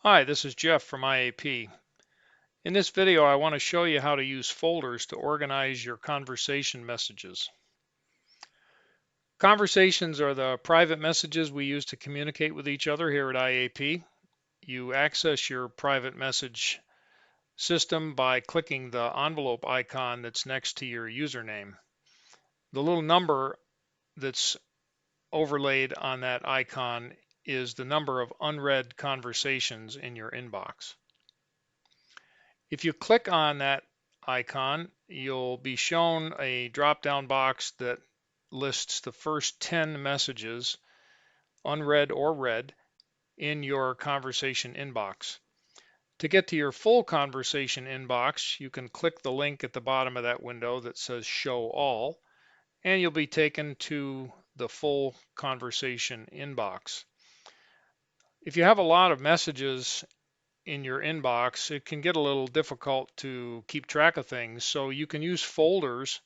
Hi, this is Jeff from IAP. In this video, I want to show you how to use folders to organize your conversation messages. Conversations are the private messages we use to communicate with each other here at IAP. You access your private message system by clicking the envelope icon that's next to your username. The little number that's overlaid on that icon is the number of unread conversations in your inbox. If you click on that icon, you'll be shown a drop-down box that lists the first 10 messages, unread or read, in your conversation inbox. To get to your full conversation inbox, you can click the link at the bottom of that window that says Show All, and you'll be taken to the full conversation inbox. If you have a lot of messages in your inbox, it can get a little difficult to keep track of things. So you can use folders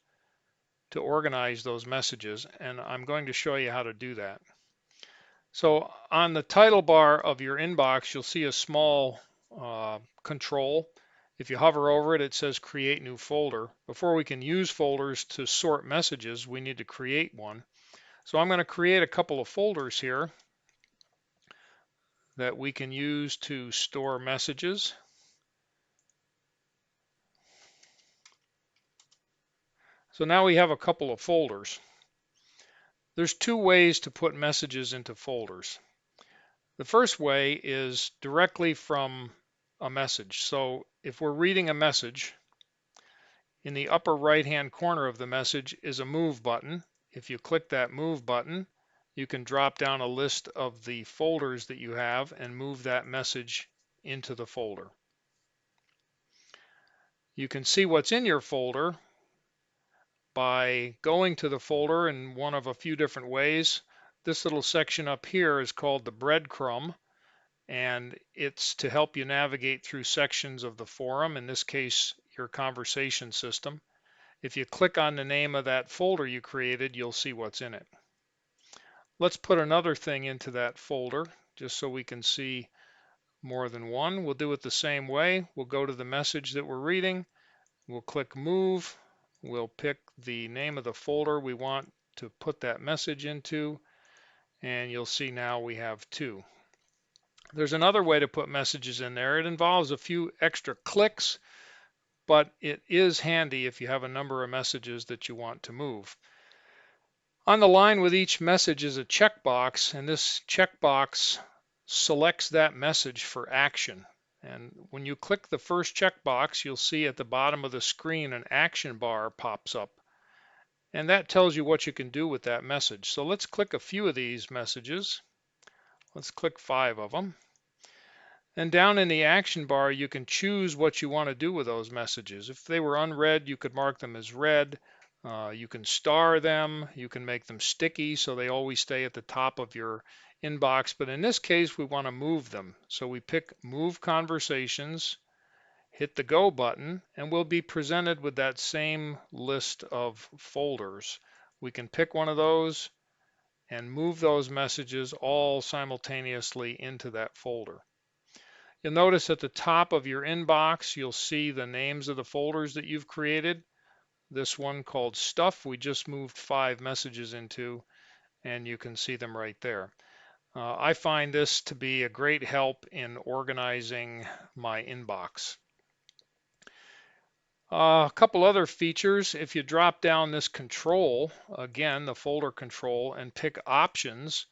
to organize those messages, and I'm going to show you how to do that. So on the title bar of your inbox, you'll see a small control. If you hover over it, it says Create New Folder. Before we can use folders to sort messages, we need to create one. So I'm going to create a couple of folders here that we can use to store messages. So now we have a couple of folders. There's two ways to put messages into folders. The first way is directly from a message. So if we're reading a message, in the upper right-hand corner of the message is a Move button. If you click that Move button, you can drop down a list of the folders that you have and move that message into the folder. You can see what's in your folder by going to the folder in one of a few different ways. This little section up here is called the breadcrumb, and it's to help you navigate through sections of the forum, in this case, your conversation system. If you click on the name of that folder you created, you'll see what's in it. Let's put another thing into that folder just so we can see more than one. We'll do it the same way. We'll go to the message that we're reading. We'll click Move. We'll pick the name of the folder we want to put that message into, and you'll see now we have two. There's another way to put messages in there. It involves a few extra clicks, but it is handy if you have a number of messages that you want to move. On the line with each message is a checkbox, and this checkbox selects that message for action. And when you click the first checkbox, you'll see at the bottom of the screen an action bar pops up. And that tells you what you can do with that message. So let's click a few of these messages. Let's click 5 of them. And down in the action bar, you can choose what you want to do with those messages. If they were unread, you could mark them as read. You can star them. You can make them sticky so they always stay at the top of your inbox. But in this case, we want to move them. So we pick Move Conversations, hit the Go button, and we'll be presented with that same list of folders. We can pick one of those and move those messages all simultaneously into that folder. You'll notice at the top of your inbox, you'll see the names of the folders that you've created. This one called Stuff, we just moved 5 messages into, and you can see them right there. I find this to be a great help in organizing my inbox. A couple other features, if you drop down this control, again, the folder control, and pick Options,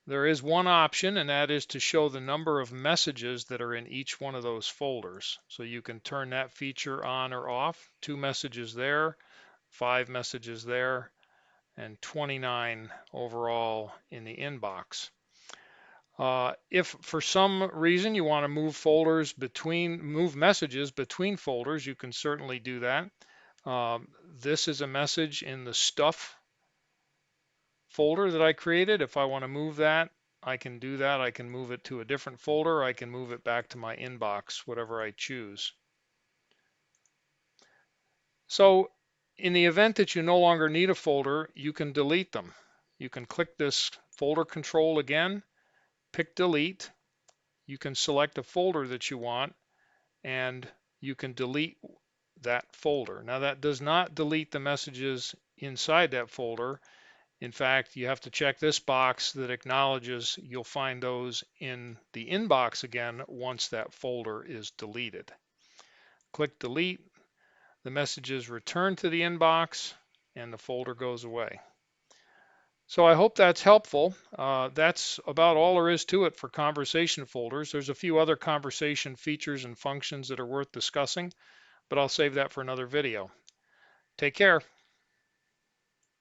there is one option, and that is to show the number of messages that are in each one of those folders. So you can turn that feature on or off. 2 messages there, 5 messages there, and 29 overall in the inbox. If for some reason you want to move messages between folders, you can certainly do that. This is a message in the Stuff folder that I created. If I want to move that, I can do that. I can move it to a different folder. I can move it back to my inbox, whatever I choose. So in the event that you no longer need a folder, you can delete them. You can click this folder control again, pick Delete. you can select a folder that you want and you can delete that folder. Now that does not delete the messages inside that folder. In fact, you have to check this box that acknowledges you'll find those in the inbox again once that folder is deleted. Click delete, the messages return to the inbox, and the folder goes away. So I hope that's helpful. That's about all there is to it for conversation folders. There's a few other conversation features and functions that are worth discussing, but I'll save that for another video. Take care.